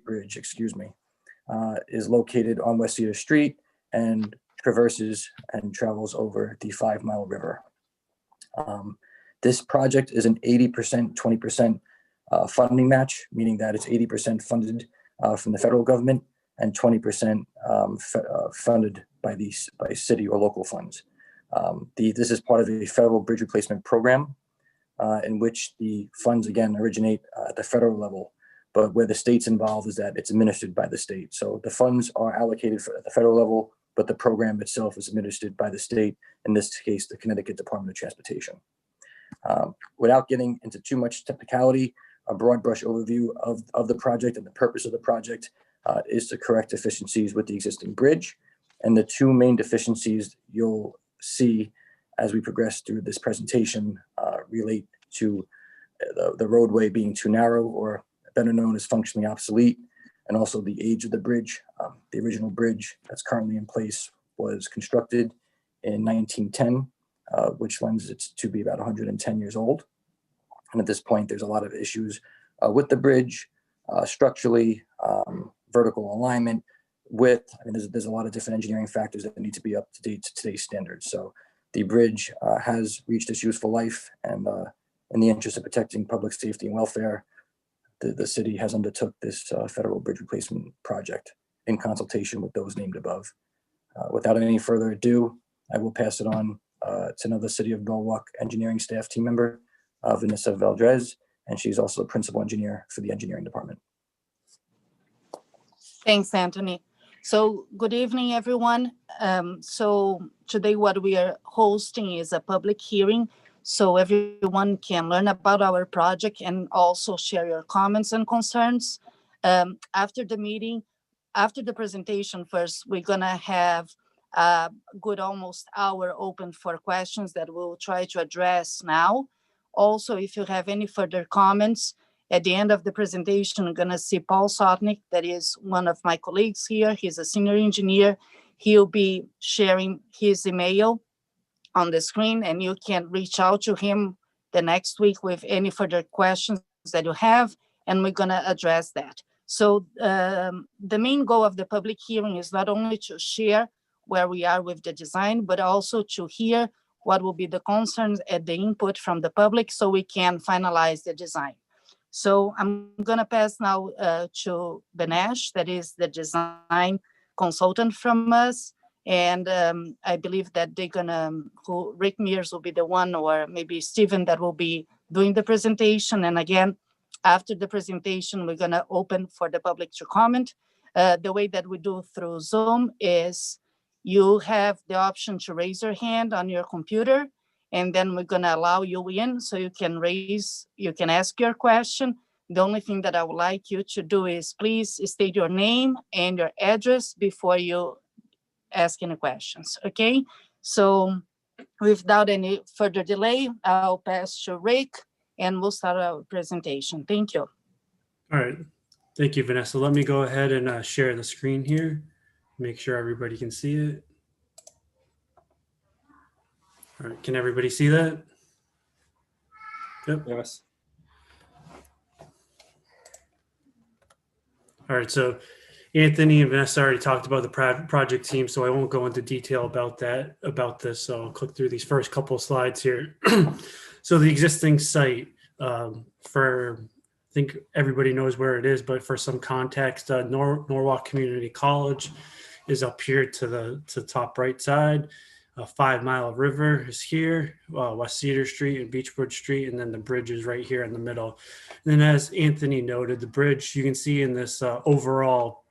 Bridge, excuse me, is located on West Cedar Street and traverses and travels over the 5 Mile River. This project is an 80%, 20% funding match, meaning that it's 80% funded from the federal government and 20% funded by city or local funds. This is part of a federal bridge replacement program in which the funds, again, originate at the federal level, but where the state's involved is that it's administered by the state. So the funds are allocated at the federal level, but the program itself is administered by the state, in this case, the Connecticut Department of Transportation. Without getting into too much technicality, a broad brush overview of the project and the purpose of the project is to correct deficiencies with the existing bridge. And the two main deficiencies you'll see as we progress through this presentation relate to the roadway being too narrow, or better known as functionally obsolete, and also the age of the bridge. The original bridge that's currently in place was constructed in 1910, which lends it to be about 110 years old. And at this point, there's a lot of issues with the bridge, structurally, vertical alignment, width. I mean, there's a lot of different engineering factors that need to be up to date to today's standards. So the bridge has reached its useful life, and in the interest of protecting public safety and welfare, the city has undertook this federal bridge replacement project in consultation with those named above. Without any further ado, I will pass it on to another City of Norwalk engineering staff team member, Vanessa Valdez, and she's also the principal engineer for the engineering department. Thanks, Anthony. So good evening, everyone. So today what we are hosting is a public hearing, so everyone can learn about our project and also share your comments and concerns. After the meeting, after the presentation first, we're gonna have a good almost hour open for questions that we'll try to address now. Also, if you have any further comments, at the end of the presentation, I'm gonna see Paul Sotnick, that is one of my colleagues here. He's a senior engineer. He'll be sharing his email on the screen, and you can reach out to him the next week with any further questions that you have, and we're gonna address that. So the main goal of the public hearing is not only to share where we are with the design, but also to hear what will be the concerns and the input from the public so we can finalize the design. So I'm gonna pass now to Benesh, that is the design consultant from us. And I believe that they're gonna, Rick Mears will be the one, or maybe Stephen, that will be doing the presentation. And again, after the presentation, we're gonna open for the public to comment. The way that we do through Zoom is you have the option to raise your hand on your computer, and then we're gonna allow you in so you can ask your question. The only thing that I would like you to do is please state your name and your address before you ask any questions, okay? So without any further delay, I'll pass to Rick and we'll start our presentation. Thank you. All right, thank you, Vanessa. Let me go ahead and share the screen here. Make sure everybody can see it. All right, can everybody see that? Yep. Yes. All right, so Anthony and Vanessa already talked about the project team, so I won't go into detail about this. So I'll click through these first couple of slides here. So the existing site, I think everybody knows where it is, but for some context, Norwalk Community College is up here to the top right side. 5 Mile River is here, West Cedar Street and Beechwood Street, and then the bridge is right here in the middle. And then as Anthony noted, the bridge, you can see in this overall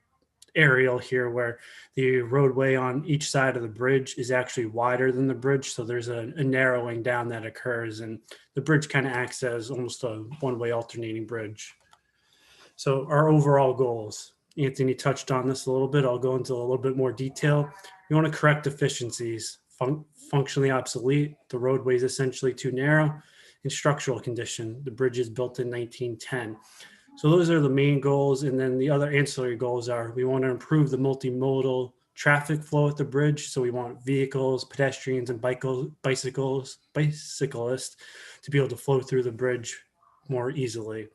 aerial here where the roadway on each side of the bridge is actually wider than the bridge. So there's a narrowing down that occurs, and the bridge kind of acts as almost a one-way alternating bridge. So our overall goals, Anthony touched on this a little bit. I'll go into a little bit more detail. We want to correct deficiencies, functionally obsolete. The roadway is essentially too narrow. In structural condition, the bridge is built in 1910. So those are the main goals. And then the other ancillary goals are we want to improve the multimodal traffic flow at the bridge. So we want vehicles, pedestrians, and bicyclists to be able to flow through the bridge more easily.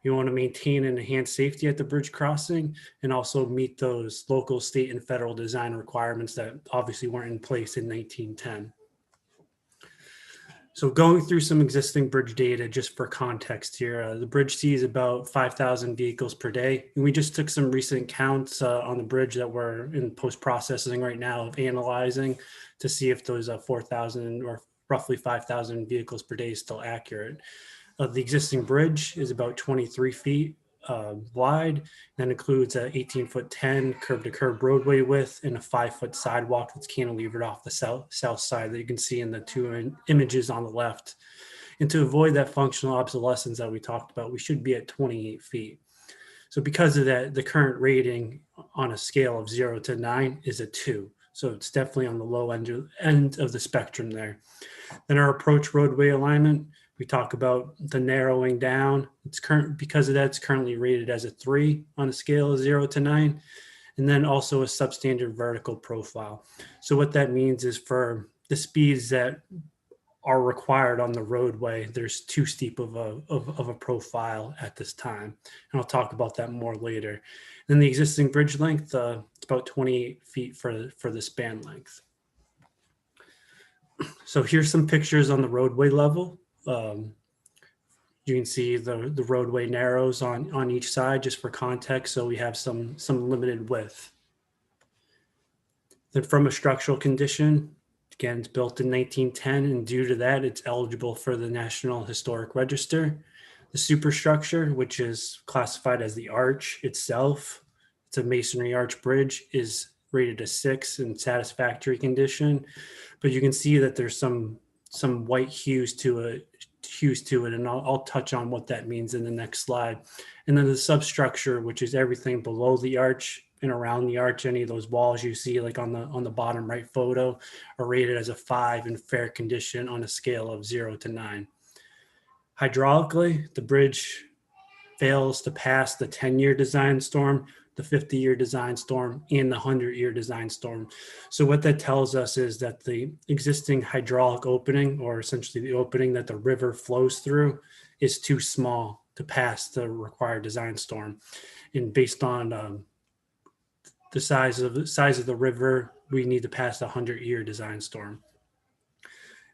We want to maintain and enhance safety at the bridge crossing and also meet those local, state, and federal design requirements that obviously weren't in place in 1910. So going through some existing bridge data just for context here, the bridge sees about 5,000 vehicles per day. And we just took some recent counts on the bridge that we're in post-processing right now of analyzing to see if those 4,000 or roughly 5,000 vehicles per day is still accurate. The existing bridge is about 23 feet wide. That includes a 18-foot 10 curb-to-curb roadway width and a 5-foot sidewalk that's cantilevered off the south side that you can see in the two images on the left. And to avoid that functional obsolescence that we talked about, we should be at 28 feet. So because of that, the current rating on a scale of 0 to 9 is a 2. So it's definitely on the low end of the spectrum there. Then our approach roadway alignment, we talk about the narrowing down. Because of that, it's currently rated as a 3 on a scale of 0 to 9. And then also a substandard vertical profile. So what that means is for the speeds that are required on the roadway, there's too steep of a profile at this time. And I'll talk about that more later. Then the existing bridge length, it's about 28 feet for the span length. So here's some pictures on the roadway level. You can see the roadway narrows on each side just for context. So we have some limited width. Then from a structural condition, again, it's built in 1910, and due to that, it's eligible for the National Historic Register. The superstructure, which is classified as the arch itself, it's a masonry arch bridge, is rated a 6 in satisfactory condition. But you can see that there's some white hues to it, and I'll touch on what that means in the next slide. And then the substructure, which is everything below the arch and around the arch, any of those walls you see like on the bottom right photo, are rated as a 5 in fair condition on a scale of 0 to 9. Hydraulically, the bridge fails to pass the 10-year design storm, the 50-year design storm, and the 100-year design storm. So what that tells us is that the existing hydraulic opening, or essentially the opening that the river flows through, is too small to pass the required design storm. And based on the size of the river, we need to pass the 100-year design storm.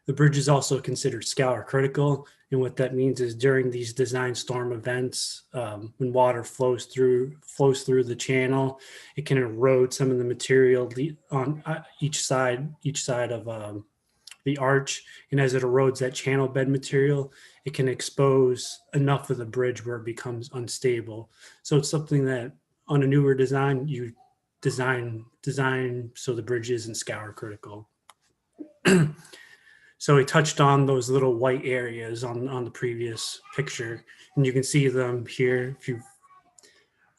The bridge is also considered scour critical, and what that means is during these design storm events, when water flows through the channel, it can erode some of the material on each side of the arch, and as it erodes that channel bed material, it can expose enough of the bridge where it becomes unstable. So it's something that on a newer design, you design so the bridge isn't scour critical. So we touched on those little white areas on the previous picture, and you can see them here.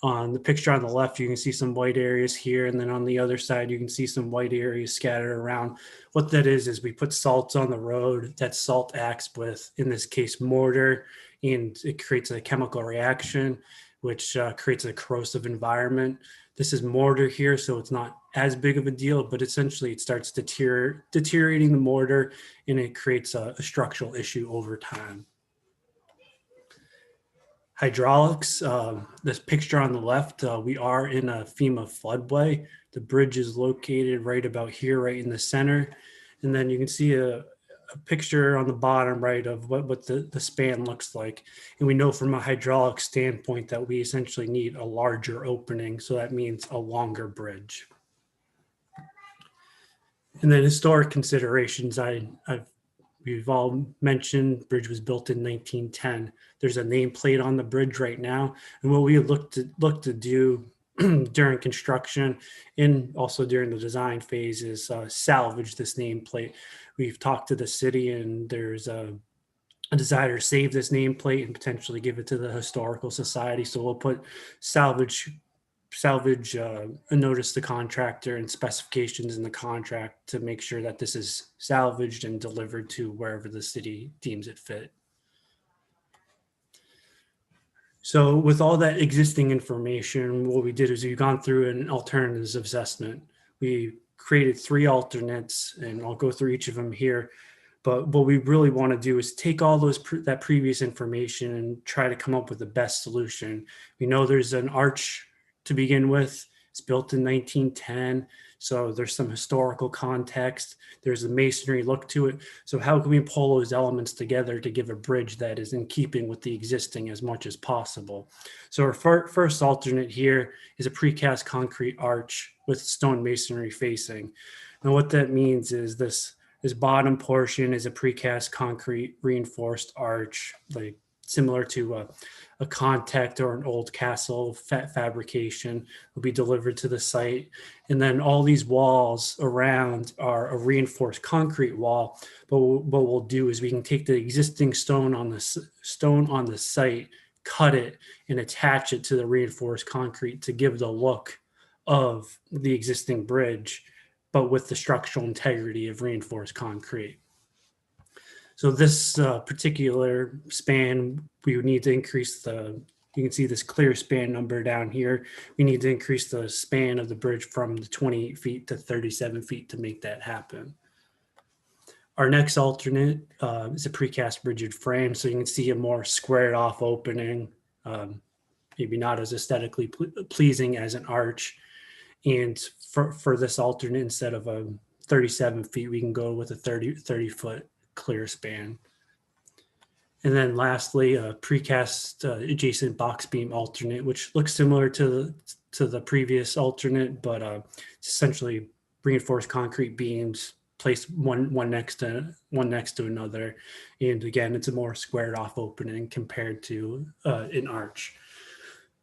On the picture on the left, you can see some white areas here, and then on the other side, you can see some white areas scattered around. What that is we put salts on the road. That salt acts with, in this case, mortar, and it creates a chemical reaction, which creates a corrosive environment. This is mortar here, so it's not as big of a deal, but essentially it starts deteriorating the mortar, and it creates a structural issue over time. Hydraulics, this picture on the left, we are in a FEMA floodway. The bridge is located right about here, right in the center. And then you can see a picture on the bottom right of what the span looks like. And we know from a hydraulic standpoint that we essentially need a larger opening. So that means a longer bridge. And then historic considerations, we've all mentioned bridge was built in 1910. There's a nameplate on the bridge right now. And what we look to do during construction and also during the design phase is salvage this nameplate. We've talked to the city, and there's a desire to save this nameplate and potentially give it to the historical society. So we'll put salvage a notice to contractor and specifications in the contract to make sure that this is salvaged and delivered to wherever the city deems it fit. So with all that existing information, what we did is we've gone through an alternatives assessment. We created 3 alternates, and I'll go through each of them here. But what we really want to do is take all that previous information and try to come up with the best solution. We know there's an arch to begin with. It's built in 1910, so there's some historical context. There's a masonry look to it. So how can we pull those elements together to give a bridge that is in keeping with the existing as much as possible? So our first alternate here is a precast concrete arch with stone masonry facing. Now what that means is this bottom portion is a precast concrete reinforced arch, like similar to a contact or an old castle fabrication, will be delivered to the site. And then all these walls around are a reinforced concrete wall. But what we'll do is we can take the existing stone on the site, cut it, and attach it to the reinforced concrete to give the look of the existing bridge, but with the structural integrity of reinforced concrete. So this particular span, we would need to increase you can see this clear span number down here. We need to increase the span of the bridge from the 28 feet to 37 feet to make that happen. Our next alternate is a precast rigid frame. So you can see a more squared off opening, maybe not as aesthetically pleasing as an arch. And for this alternate, instead of a 37 feet, we can go with a 30 foot clear span. And then lastly, a precast adjacent box beam alternate, which looks similar to the previous alternate, but it's essentially reinforced concrete beams placed one next to another. And again, it's a more squared off opening compared to an arch.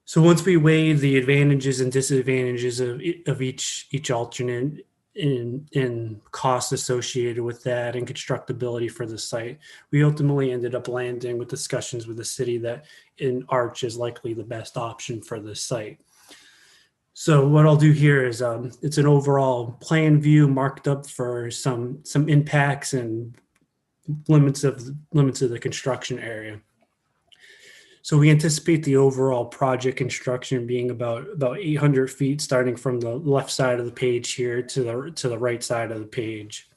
So once we weigh the advantages and disadvantages of each alternate in costs associated with that and constructability for the site, we ultimately ended up landing with discussions with the city that an arch is likely the best option for the site. So what I'll do here is it's an overall plan view marked up for some impacts and limits of the construction area. So we anticipate the overall project construction being about 800 feet, starting from the left side of the page here to the right side of the page.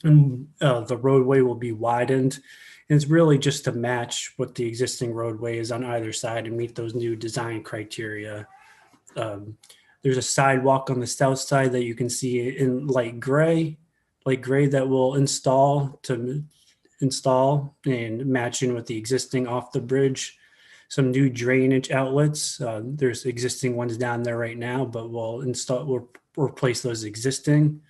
And the roadway will be widened. And it's really just to match what the existing roadway is on either side and meet those new design criteria. There's a sidewalk on the south side that you can see in light gray that will install and matching with the existing off the bridge. Some new drainage outlets. There's existing ones down there right now, but we'll replace those existing.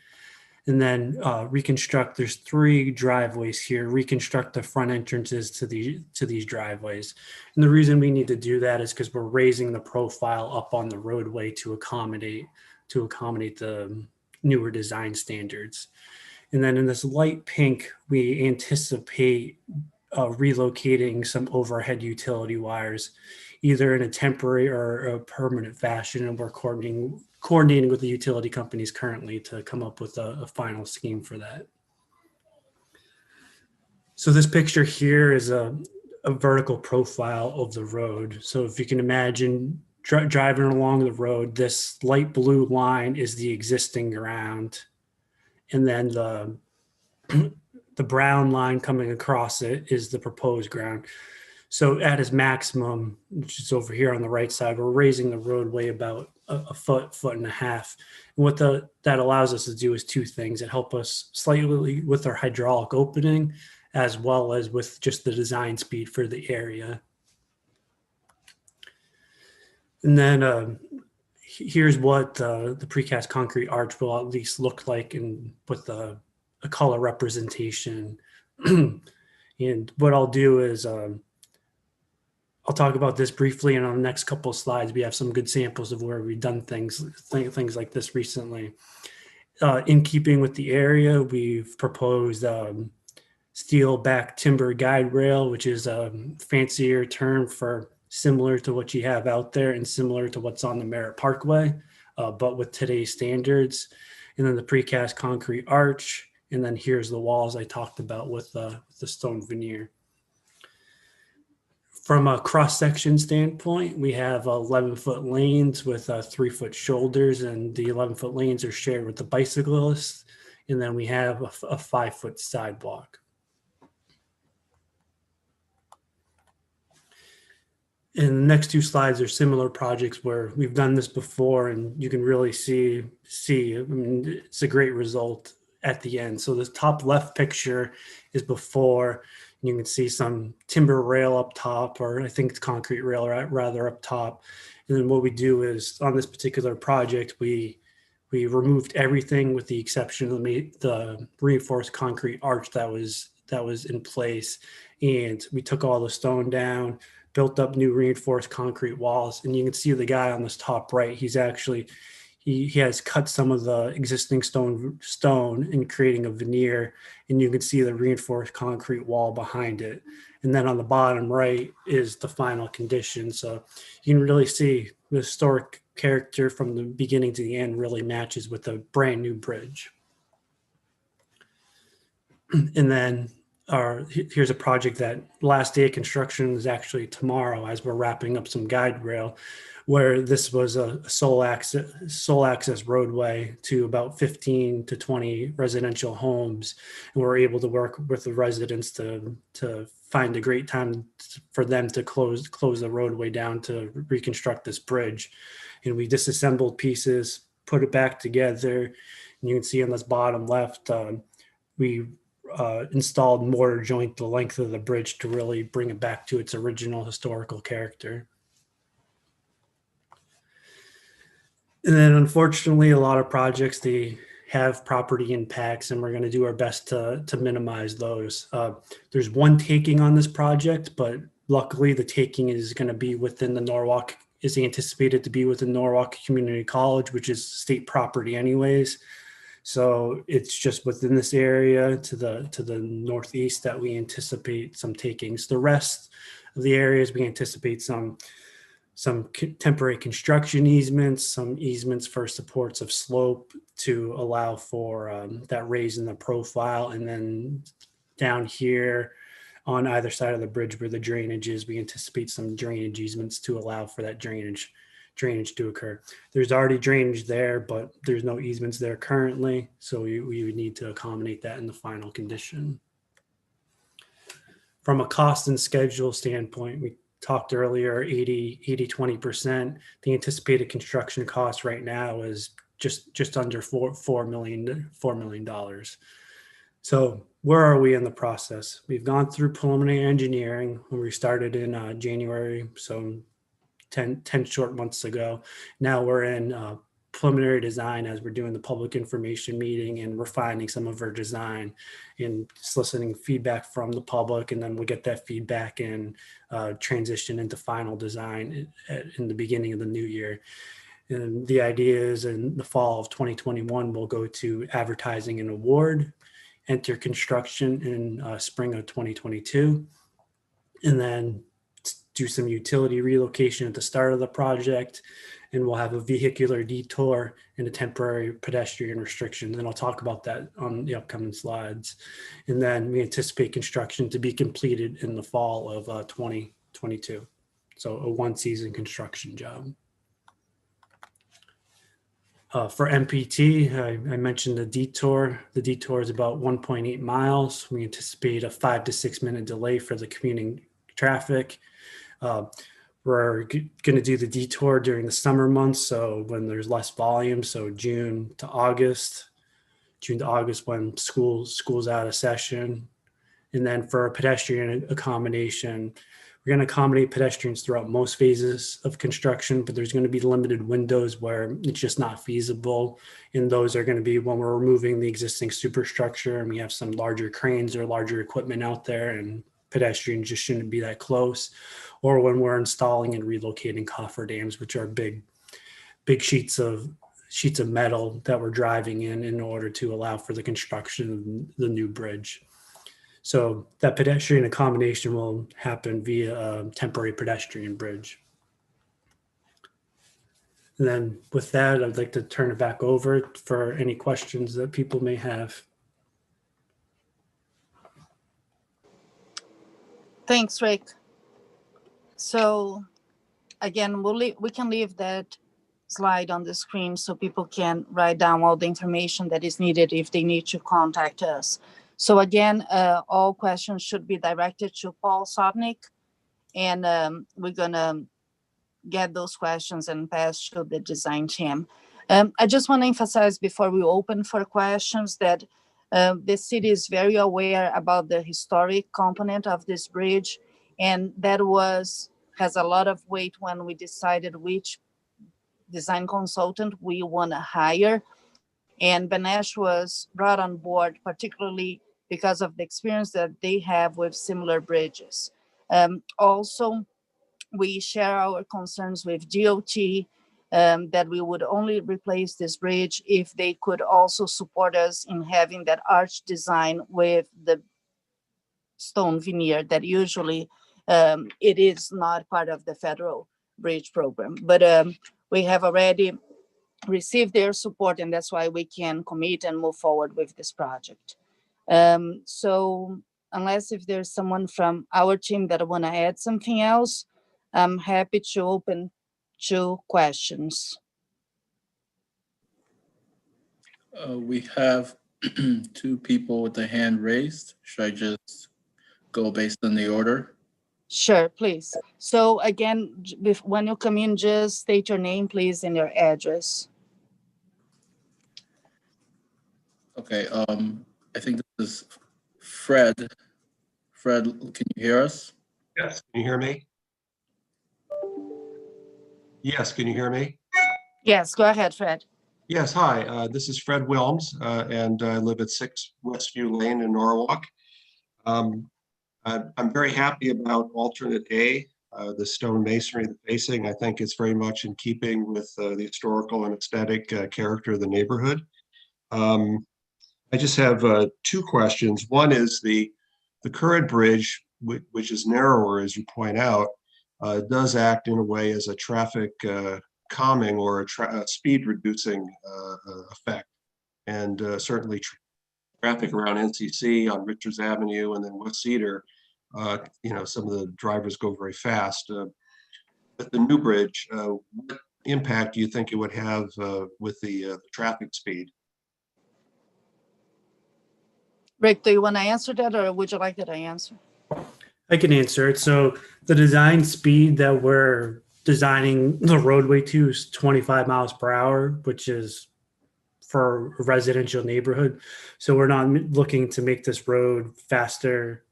And then reconstruct, there's 3 driveways here, reconstruct the front entrances to these driveways. And the reason we need to do that is because we're raising the profile up on the roadway to accommodate the newer design standards. And then in this light pink, we anticipate relocating some overhead utility wires, either in a temporary or a permanent fashion. And we're coordinating with the utility companies currently to come up with a final scheme for that. So this picture here is a vertical profile of the road. So if you can imagine driving along the road, this light blue line is the existing ground. And then the brown line coming across it is the proposed ground. So at its maximum, which is over here on the right side, we're raising the roadway about a foot and a half. And what that allows us to do is 2 things. It helps us slightly with our hydraulic opening, as well as with just the design speed for the area. And then here's what the precast concrete arch will at least look like with a color representation. And what I'll do is I'll talk about this briefly, and on the next couple of slides, we have some good samples of where we've done things like this recently. In keeping with the area, we've proposed steel back timber guide rail, which is a fancier term for similar to what you have out there and similar to what's on the Merritt Parkway, but with today's standards. And then the precast concrete arch. And then here's the walls I talked about with the stone veneer. From a cross-section standpoint, we have 11-foot lanes with 3-foot shoulders, and the 11-foot lanes are shared with the bicyclists. And then we have a 5-foot sidewalk. And the next two slides are similar projects where we've done this before, and you can really see. I mean, it's a great result at the end. So the top left picture is before. And you can see some timber rail up top, or I think it's concrete rail rather up top. And then what we do is on this particular project, we removed everything with the exception of the reinforced concrete arch that was in place, and we took all the stone down, built up new reinforced concrete walls. And you can see the guy on this top right, he's actually, he has cut some of the existing stone in creating a veneer, and you can see the reinforced concrete wall behind it. And then on the bottom right is the final condition. So you can really see the historic character from the beginning to the end really matches with a brand new bridge. And then here's a project that last day of construction is actually tomorrow, as we're wrapping up some guide rail, where this was a sole access roadway to about 15 to 20 residential homes. And we're able to work with the residents to find a great time for them to close the roadway down to reconstruct this bridge. And we disassembled pieces, put it back together. And you can see on this bottom left, we installed mortar joint the length of the bridge to really bring it back to its original historical character. And then unfortunately, a lot of projects, they have property impacts, and we're going to do our best to minimize those. There's one taking on this project, but luckily the taking is going to be within the Norwalk, is anticipated to be within Norwalk Community College, which is state property anyways. So it's just within this area to the northeast that we anticipate some takings. The rest of the areas, we anticipate some temporary construction easements, some easements for supports of slope to allow for that raise in the profile. And then down here on either side of the bridge where the drainage is, we anticipate some drainage easements to allow for that drainage to occur. There's already drainage there, but there's no easements there currently. So we would need to accommodate that in the final condition. From a cost and schedule standpoint, we talked earlier, 20%. The anticipated construction cost right now is just under $4 million. So where are we in the process? We've gone through preliminary engineering when we started in January, so 10 short months ago. Now we're in preliminary design as we're doing the public information meeting and refining some of our design and soliciting feedback from the public. And then we'll get that feedback and transition into final design in the beginning of the new year. And the idea is in the fall of 2021, we'll go to advertising and award, enter construction in spring of 2022, and then do some utility relocation at the start of the project. And we'll have a vehicular detour and a temporary pedestrian restriction. And I'll talk about that on the upcoming slides. And then we anticipate construction to be completed in the fall of 2022. So a one season construction job. For MPT, I mentioned the detour. The detour is about 1.8 miles. We anticipate a 5 to 6 minute delay for the commuting traffic. We're going to do the detour during the summer months, so when there's less volume, so June to August when school's out of session. And then for a pedestrian accommodation, we're going to accommodate pedestrians throughout most phases of construction, but there's going to be limited windows where it's just not feasible. And those are going to be when we're removing the existing superstructure and we have some larger cranes or larger equipment out there and pedestrians just shouldn't be that close, or when we're installing and relocating cofferdams, which are big sheets of metal that we're driving in order to allow for the construction of the new bridge. So that pedestrian accommodation will happen via a temporary pedestrian bridge. And then with that, I'd like to turn it back over for any questions that people may have. Thanks, Rick. So again, we can leave that slide on the screen so people can write down all the information that is needed if they need to contact us. So again, all questions should be directed to Paul Sotnick, and we're gonna get those questions and pass to the design team. I just want to emphasize before we open for questions that the city is very aware about the historic component of this bridge, and that has a lot of weight when we decided which design consultant we want to hire. And Benesh was brought on board particularly because of the experience that they have with similar bridges. Also, we share our concerns with DOT, that we would only replace this bridge if they could also support us in having that arch design with the stone veneer that usually it is not part of the federal bridge program. But we have already received their support, and that's why we can commit and move forward with this project. So unless if there's someone from our team that want to add something else, I'm happy to open to questions. We have two people with the hand raised. Should I just go based on the order? Sure, please. So again, when you come in, just state your name, please, and your address. Okay, I think this is Fred. Fred, can you hear us? Yes, can you hear me? Yes, can you hear me? Yes, go ahead, Fred. Yes, hi, this is Fred Wilms, and I live at 6 Westview Lane in Norwalk. I'm very happy about alternate A, the stone masonry, the facing. I think it's very much in keeping with the historical and aesthetic character of the neighborhood. I just have two questions. One is the current bridge, which is narrower, as you point out, does act in a way as a traffic calming or a speed reducing effect. And certainly traffic around NCC on Richards Avenue and then West Cedar, some of the drivers go very fast. But the new bridge, what impact do you think it would have with the traffic speed? Rick, do you want to answer that, or would you like that I answer? I can answer it. So the design speed that we're designing the roadway to is 25 miles per hour, which is for a residential neighborhood. So we're not looking to make this road faster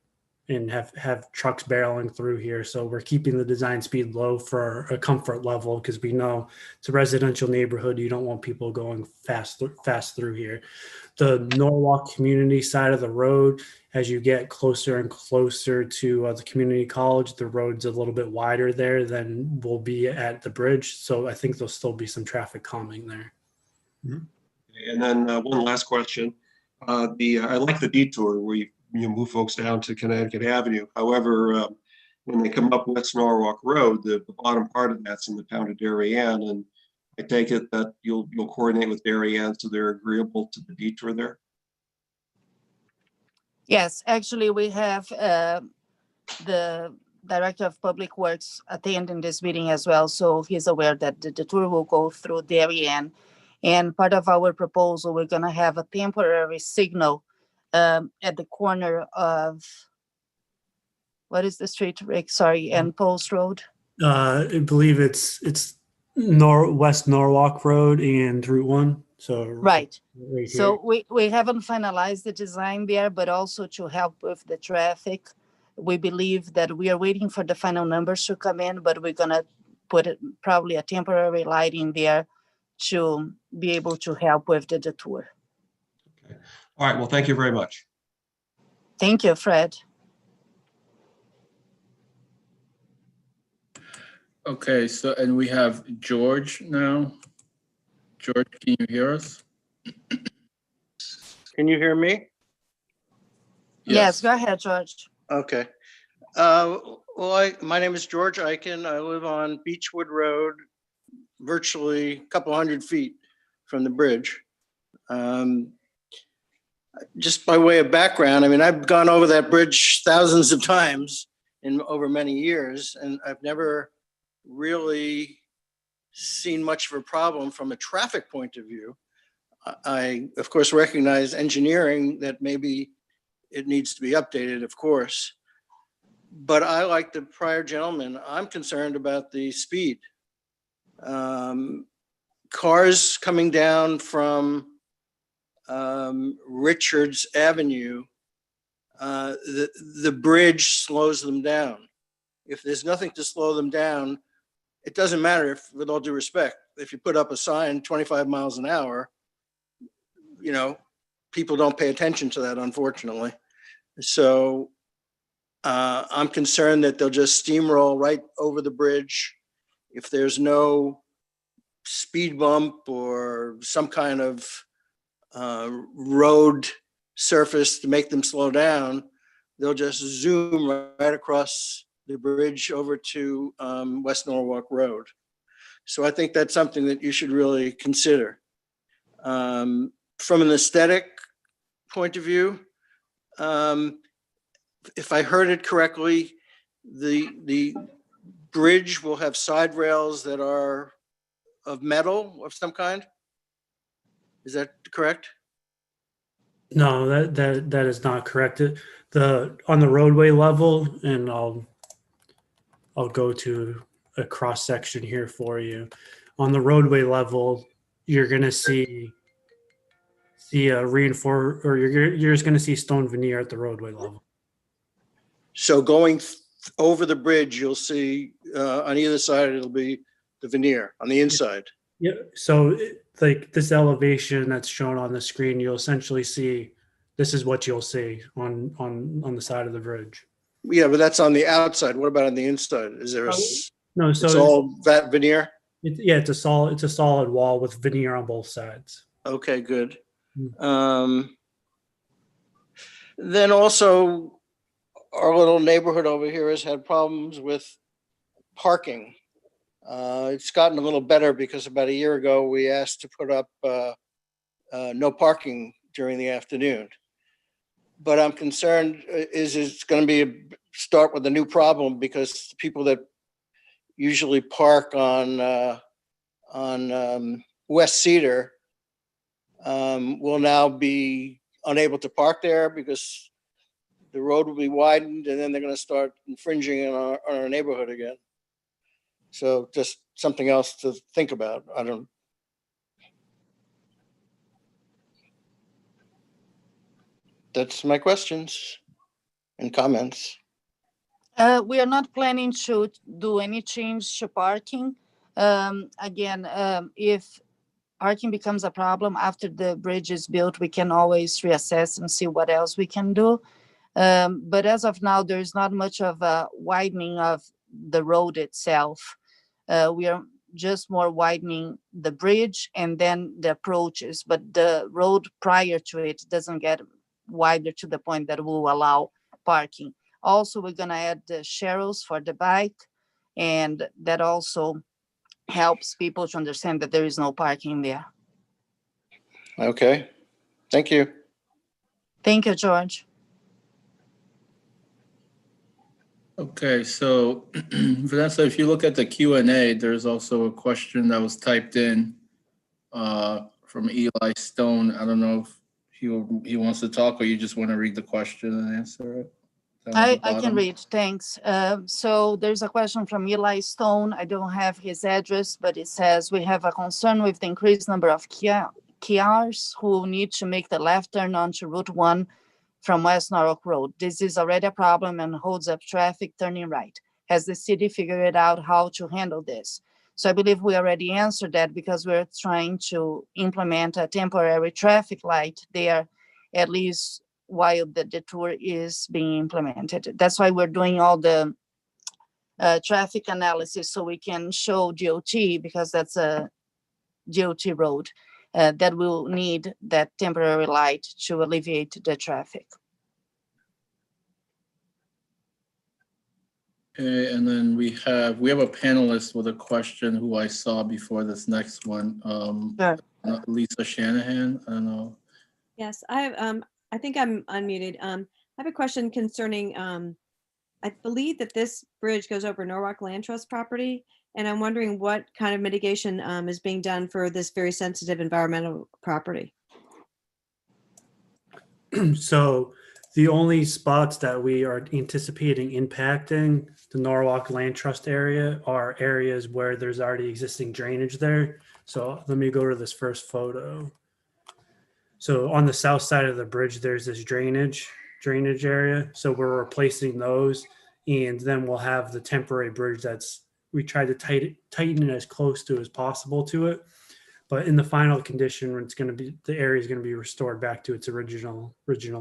and have trucks barreling through here. So we're keeping the design speed low for a comfort level, because we know it's a residential neighborhood. You don't want people going fast through here. The Norwalk community side of the road, as you get closer and closer to the community college, the road's a little bit wider there than will be at the bridge. So I think there'll still be some traffic calming there. And then one last question. I like the detour where you move folks down to Connecticut Avenue. However, when they come up West Norwalk Road, the bottom part of that's in the town of Darien, and I take it that you'll coordinate with Darien so they're agreeable to the detour there? Yes, actually, we have the Director of Public Works attending this meeting as well, so he's aware that the tour will go through Darien. And part of our proposal, we're going to have a temporary signal at the corner of, what is the street, Rick? Sorry, and Post Road. I believe it's West Norwalk Road and Route 1. So right. Right so we haven't finalized the design there, but also to help with the traffic. We believe that we are waiting for the final numbers to come in, but we're going to put probably a temporary lighting there to be able to help with the detour. Okay. All right. Well, thank you very much. Thank you, Fred. Okay, so, and we have George now. George, can you hear us? Can you hear me? Yes, go ahead, George. Okay. My name is George Eichen. I live on Beechwood Road, virtually a couple hundred feet from the bridge. Just by way of background, I mean, I've gone over that bridge thousands of times over many years, and I've never really seen much of a problem from a traffic point of view. I, of course, recognize engineering that maybe it needs to be updated, of course. But I, like the prior gentleman, I'm concerned about the speed. Cars coming down from Richards Avenue, the bridge slows them down. If there's nothing to slow them down, it doesn't matter if, with all due respect, if you put up a sign 25 miles an hour, you know, people don't pay attention to that, unfortunately. So I'm concerned that they'll just steamroll right over the bridge. If there's no speed bump or some kind of road surface to make them slow down, they'll just zoom right across the bridge over to West Norwalk Road. So I think that's something that you should really consider. From an aesthetic point of view, if I heard it correctly, the bridge will have side rails that are of metal of some kind. Is that correct? No, that is not correct. On the roadway level, and I'll go to a cross section here for you. On the roadway level, you're gonna see a reinforced, or you're just gonna see stone veneer at the roadway level. So going over the bridge, you'll see on either side, it'll be the veneer on the inside. Yeah. So like this elevation that's shown on the screen, you'll essentially see, this is what you'll see on the side of the bridge. Yeah, but that's on the outside. What about on the inside? Is there No, so it's all that veneer? it's a solid wall with veneer on both sides. Okay, good. Then also, our little neighborhood over here has had problems with parking. It's gotten a little better because about a year ago, we asked to put up no parking during the afternoon. But I'm concerned is it's going to be start with a new problem, because people that usually park on West Cedar will now be unable to park there because the road will be widened, and then they're going to start infringing on our neighborhood again. So just something else to think about. That's my questions and comments. We are not planning to do any change to parking. Again, if parking becomes a problem after the bridge is built, we can always reassess and see what else we can do. But as of now, there is not much of a widening of the road itself. We are just more widening the bridge and then the approaches, but the road prior to it doesn't get wider to the point that will allow parking. Also, we're gonna add the sharrows for the bike, and that also helps people to understand that there is no parking there. Okay, thank you. Thank you, George. Okay, so Vanessa, if you look at the Q&A, there's also a question that was typed in from Eli Stone. I don't know if he wants to talk, or you just want to read the question and answer it. I can read, thanks. So there's a question from Eli Stone. I don't have his address, but it says, we have a concern with the increased number of Kiars who need to make the left turn onto Route 1 from West Norwalk Road. This is already a problem and holds up traffic turning right. Has the city figured out how to handle this? So I believe we already answered that, because we're trying to implement a temporary traffic light there, at least while the detour is being implemented. That's why we're doing all the traffic analysis, so we can show DOT, because that's a DOT road that will need that temporary light to alleviate the traffic. Okay, and then we have a panelist with a question who I saw before this next one. Sure. Lisa Shanahan, I don't know. Yes, I think I'm unmuted. I have a question concerning, I believe that this bridge goes over Norwalk Land Trust property, and I'm wondering what kind of mitigation is being done for this very sensitive environmental property. So The only spots that we are anticipating impacting the Norwalk Land Trust area are areas where there's already existing drainage there. So let me go to this first photo. So on the south side of the bridge, there's this drainage area. So we're replacing those, and then we'll have the temporary bridge we try to tighten it as close to as possible to it. But in the final condition, the area is going to be restored back to its original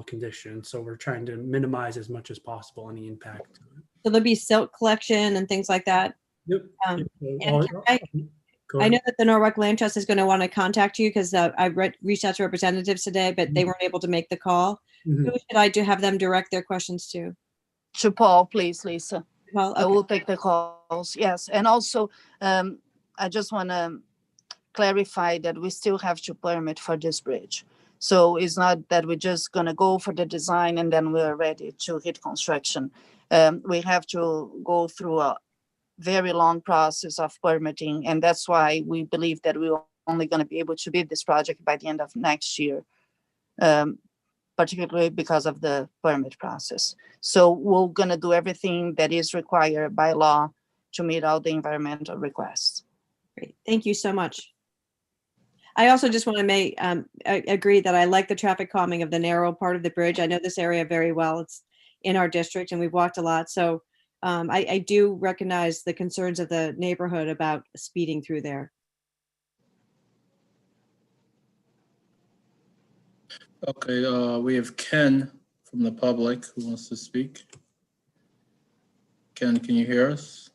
condition. So we're trying to minimize as much as possible any impact to it. So there'll be silt collection and things like that. Yep. Um, Yep. Go I ahead. know that the Norwalk Land Trust is going to want to contact you because reached out to representatives today, but they weren't able to make the call. Mhm. Who should I have them direct their questions to? To Paul, please, Lisa. Well, I okay. will take the calls. Yes. And also, I just want to clarify that we still have to permit for this bridge. So it's not that we're just going to go for the design and then we're ready to hit construction. We have to go through a very long process of permitting. And that's why we believe that we're only going to be able to bid this project by the end of next year, particularly because of the permit process. So we're going to do everything that is required by law to meet all the environmental requests. Great. Thank you so much. I also just want to agree that I like the traffic calming of the narrow part of the bridge. I know this area very well. It's in our district and we've walked a lot. So I do recognize the concerns of the neighborhood about speeding through there. Okay, we have Ken from the public who wants to speak. Ken, can you hear us?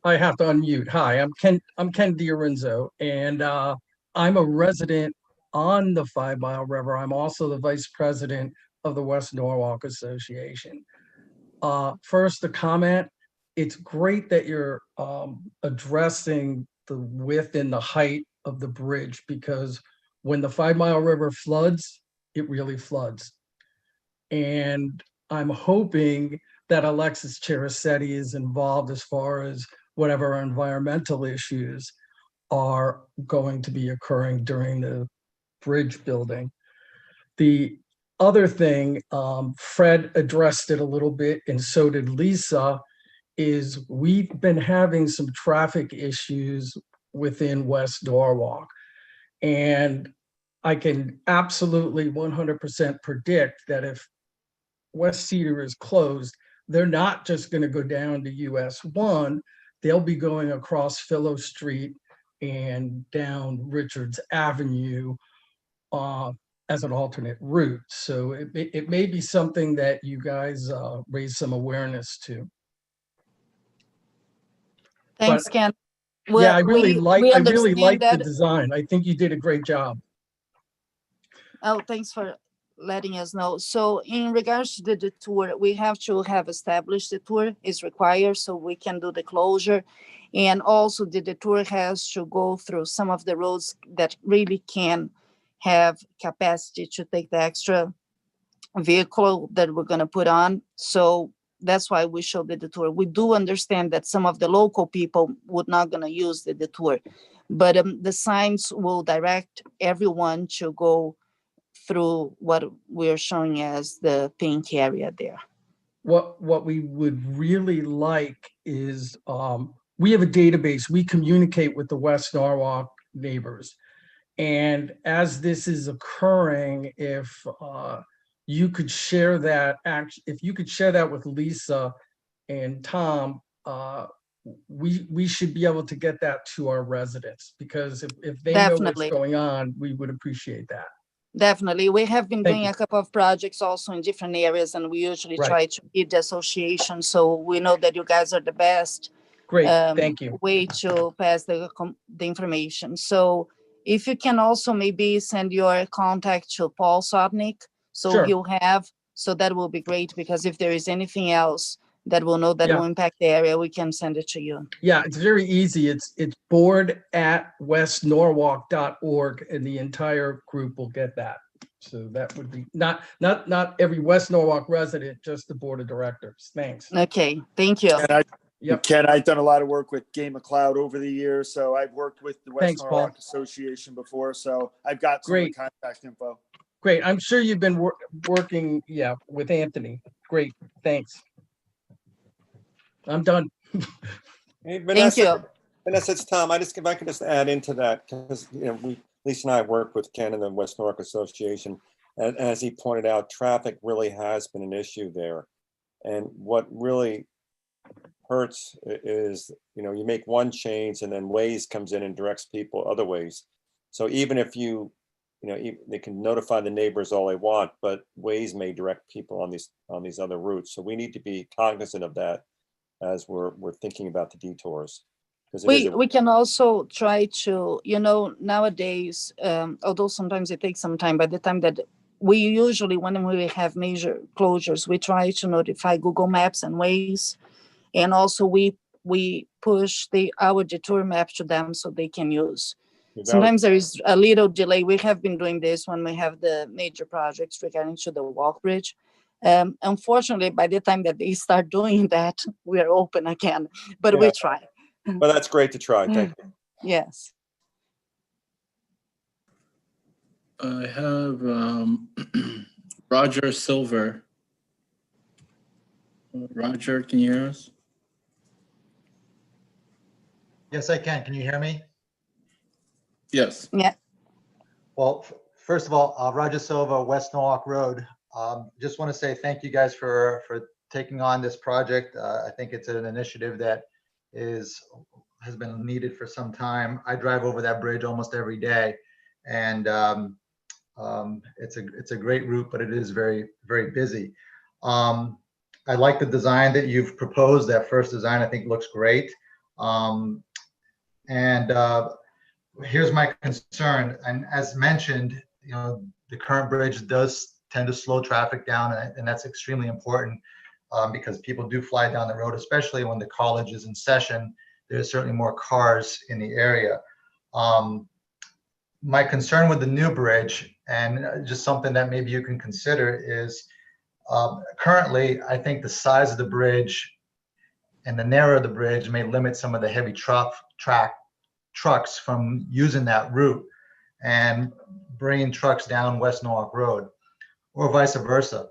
I have to unmute. Hi, I'm Ken Diorenzo, and I'm a resident on the 5 Mile River. I'm also the vice president of the West Norwalk Association. First, a comment. It's great that you're addressing the width and the height of the bridge, because when the 5 Mile River floods, it really floods. And I'm hoping that Alexis Cherisetti is involved as far as whatever environmental issues are going to be occurring during the bridge building. The other thing, Fred addressed it a little bit, and so did Lisa, is we've been having some traffic issues within West Norwalk. And I can absolutely 100% predict that if West Cedar is closed, they're not just going to go down to US 1, they'll be going across Philo Street and down Richards Avenue as an alternate route. So it may be something that you guys raise some awareness to. Thanks, Ken. Yeah, I really like understand the design. I think you did a great job. Oh, thanks for letting us know. So in regards to the detour, we have to have established the tour is required so we can do the closure. And also the detour has to go through some of the roads that really can have capacity to take the extra vehicle that we're going to put on. So that's why we show the detour. We do understand that some of the local people would not going to use the detour, but the signs will direct everyone to go through what we're showing as the pink area there. What we would really like is we have a database. We communicate with the West Norwalk neighbors. And as this is occurring, if you could share that, if you could share that with Lisa and Tom, we should be able to get that to our residents, because if they know what's going on, we would appreciate that. Definitely. We have been doing a couple of projects also in different areas, and we usually try to lead the association. So we know that you guys are the best thank you. way to pass the information. So if you can also maybe send your contact to Paul Sotnick, so he'll have, so that will be great, because if there is anything else that we'll know that will impact the area, we can send it to you. Yeah, it's very easy. It's board@westnorwalk.org, and the entire group will get that. So that would be not every West Norwalk resident, just the board of directors. Thanks. Okay, thank you. Ken, I've done a lot of work with Game of Cloud over the years, so I've worked with the West Norwalk Association before, so I've got some of the contact info. Great. I'm sure you've been working, yeah, with Anthony. Great. Thanks. I'm done. Hey, Thank you. Vanessa, it's Tom. If I could just add into that, because Lisa and I work with Ken and the West Norfolk Association, and as he pointed out, traffic really has been an issue there. And what really hurts is, you make one change and then Waze comes in and directs people other ways. So even if they can notify the neighbors all they want, but Waze may direct people on these other routes. So we need to be cognizant of that as we're thinking about the detours. We can also try to, nowadays, although sometimes it takes some time, by the time that we usually, when we have major closures, we try to notify Google Maps and Waze. And also we push our detour map to them so they can use. Sometimes there is a little delay. We have been doing this when we have the major projects regarding to the walk bridge. Unfortunately, by the time that they start doing that, we are open again, but we try. Well, that's great to try. Thank you. Yes. I have Roger Silver. Roger, can you hear us? Yes, I can. Can you hear me? Yes. Yeah. Well, first of all, Roger Silva, West Norwalk Road. Just want to say thank you guys for taking on this project. I think it's an initiative that has been needed for some time. I drive over that bridge almost every day, and it's a great route, but it is very, very busy. I like the design that you've proposed. That first design, I think, looks great. Here's my concern. And as mentioned, the current bridge does tend to slow traffic down, and that's extremely important because people do fly down the road, especially when the college is in session. There's certainly more cars in the area. My concern with the new bridge, and just something that maybe you can consider, is currently, I think the size of the bridge and the narrow of the bridge may limit some of the heavy trucks from using that route and bringing trucks down West Norwalk Road, or vice versa.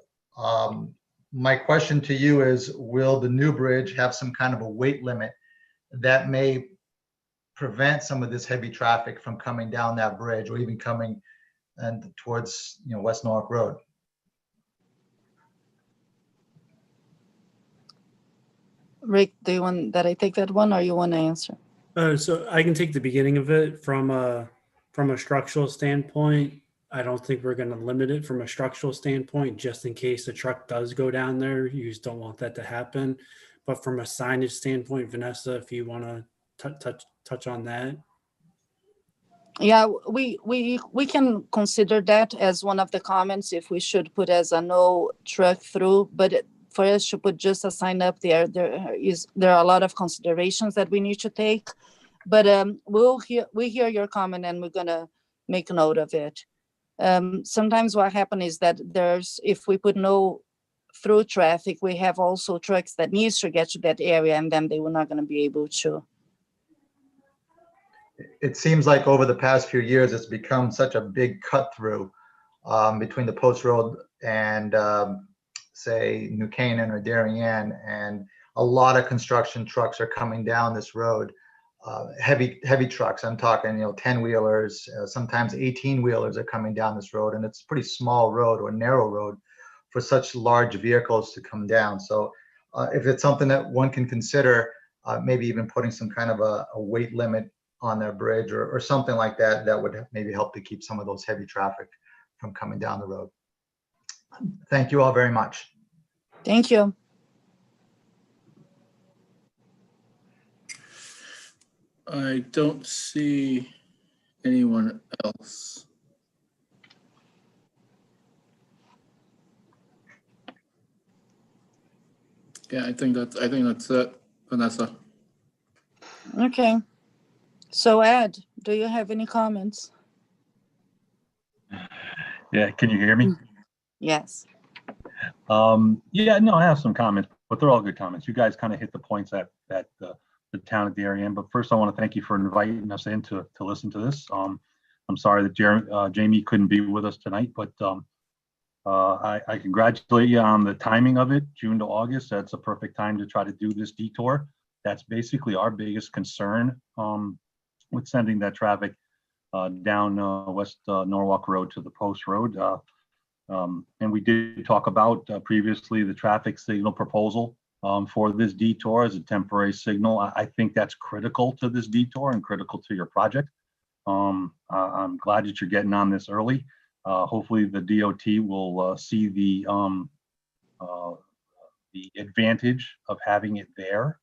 My question to you is, will the new bridge have some kind of a weight limit that may prevent some of this heavy traffic from coming down that bridge, or even coming and towards West Norwalk Road? Rick, do you want that I take that one, or you want to answer? So I can take the beginning of it from a structural standpoint. I don't think we're going to limit it from a structural standpoint, just in case the truck does go down there. You just don't want that to happen. But from a signage standpoint, Vanessa, if you want to touch on that. Yeah, we can consider that as one of the comments, if we should put as a no truck through, but for us to put just a sign up there, there are a lot of considerations that we need to take. But we hear your comment, and we're gonna make note of it. Sometimes what happens is that if we put no through traffic, we have also trucks that needs to get to that area, and then they were not going to be able to. It seems like over the past few years, it's become such a big cut through between the Post Road and say New Canaan or Darien, and a lot of construction trucks are coming down this road. Heavy trucks. I'm talking, 10-wheelers, sometimes 18-wheelers are coming down this road, and it's a pretty small road, or narrow road, for such large vehicles to come down. So if it's something that one can consider, maybe even putting some kind of a weight limit on that bridge, or something like that, that would maybe help to keep some of those heavy traffic from coming down the road. Thank you all very much. Thank you. I don't see anyone else. Yeah, I think that's it, Vanessa. Okay. So Ed, do you have any comments? Yeah, can you hear me? Yes. Yeah, no, I have some comments, but they're all good comments. You guys kind of hit the points that the town of Darien. But first, I want to thank you for inviting us in to listen to this. I'm I'm sorry that Jamie couldn't be with us tonight, but I congratulate you on the timing of it, June to August. That's a perfect time to try to do this detour. That's basically our biggest concern with sending that traffic down West Norwalk Road to the Post Road. And we did talk about previously the traffic signal proposal for this detour as a temporary signal. I think that's critical to this detour and critical to your project. I'm glad that you're getting on this early. Hopefully the DOT will see the advantage of having it there.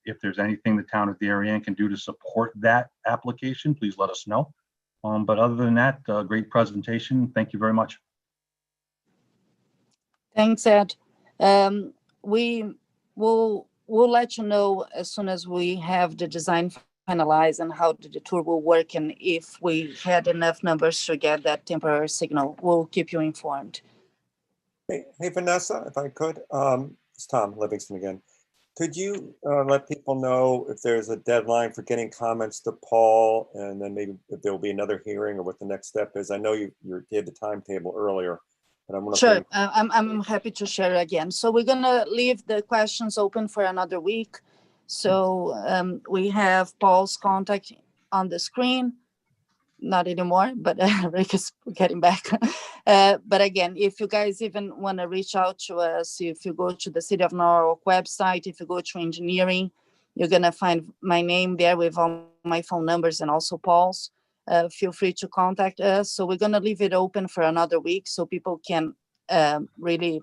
If there's anything the town of Darien can do to support that application, please let us know. But other than that, great presentation. Thank you very much. Thanks, Ed. We'll let you know as soon as we have the design finalized and how the detour will work, and if we had enough numbers to get that temporary signal, we'll keep you informed. Hey, Vanessa, if I could, it's Tom Livingston again. Could you let people know if there's a deadline for getting comments to Paul, and then maybe if there will be another hearing or what the next step is? I know you gave the timetable earlier, but I'm Sure, I'm happy to share again. So we're gonna leave the questions open for another week. So we have Paul's contact on the screen. Not anymore, but Rick is getting back. But again, if you guys even want to reach out to us, if you go to the City of Norwalk website, if you go to engineering, you're going to find my name there with all my phone numbers and also Paul's. Feel free to contact us. So we're going to leave it open for another week so people can really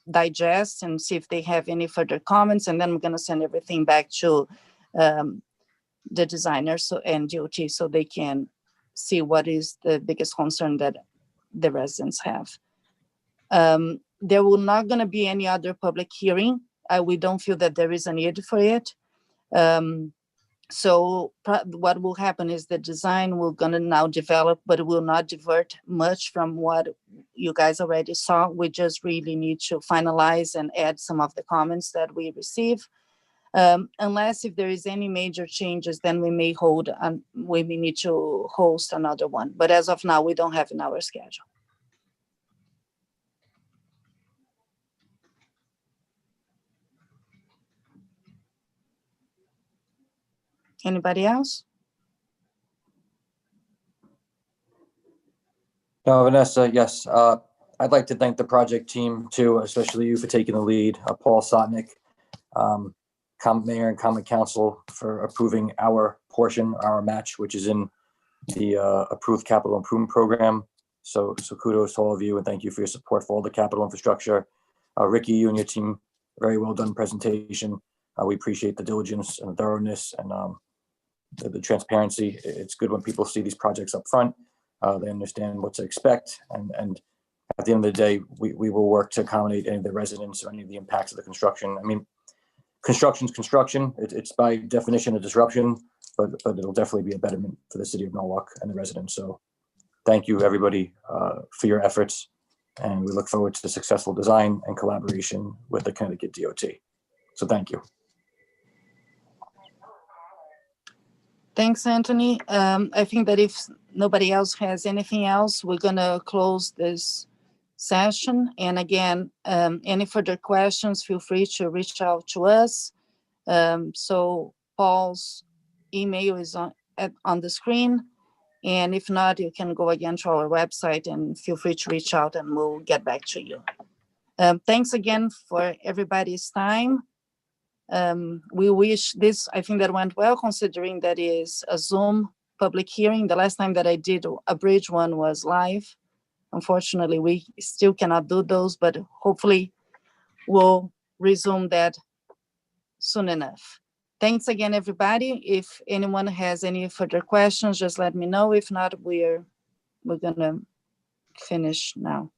digest and see if they have any further comments. And then we're going to send everything back to the designers and DOT so they can see what is the biggest concern that the residents have. There will not going to be any other public hearing. We don't feel that there is a need for it. So what will happen is the design we're going to now develop, but it will not divert much from what you guys already saw. We just really need to finalize and add some of the comments that we receive. Unless if there is any major changes, then we may need to host another one. But as of now, we don't have in our schedule. Anybody else? No, Vanessa, yes. I'd like to thank the project team too, especially you for taking the lead, Paul Sotnick, Mayor and Common Council for approving our portion, our match, which is in the approved capital improvement program. So kudos to all of you and thank you for your support for all the capital infrastructure. Ricky, you and your team, very well done presentation. We appreciate the diligence and thoroughness and the transparency. It's good when people see these projects up front. They understand what to expect. And at the end of the day, we will work to accommodate any of the residents or any of the impacts of the construction. I mean, construction's construction. It's by definition a disruption, but it'll definitely be a betterment for the city of Norwalk and the residents. So thank you, everybody, for your efforts. And we look forward to the successful design and collaboration with the Connecticut DOT. So thank you. Thanks, Anthony. I think that if nobody else has anything else, we're going to close this session. And again, any further questions, feel free to reach out to us. So Paul's email is on the screen. And if not, you can go again to our website and feel free to reach out and we'll get back to you. Thanks again for everybody's time. We wish this, I think that went well considering that is a Zoom public hearing. The last time that I did a bridge one was live. Unfortunately, we still cannot do those, but hopefully we'll resume that soon enough. Thanks again, everybody. If anyone has any further questions, just let me know. If not, we're gonna finish now.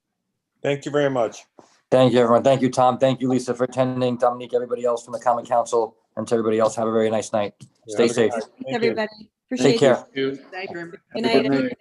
Thank you very much. Thank you, everyone. Thank you, Tom. Thank you, Lisa, for attending. Dominique, everybody else from the Common Council, and to everybody else, have a very nice night. Stay safe. Everybody. Take care. Good Good night. night.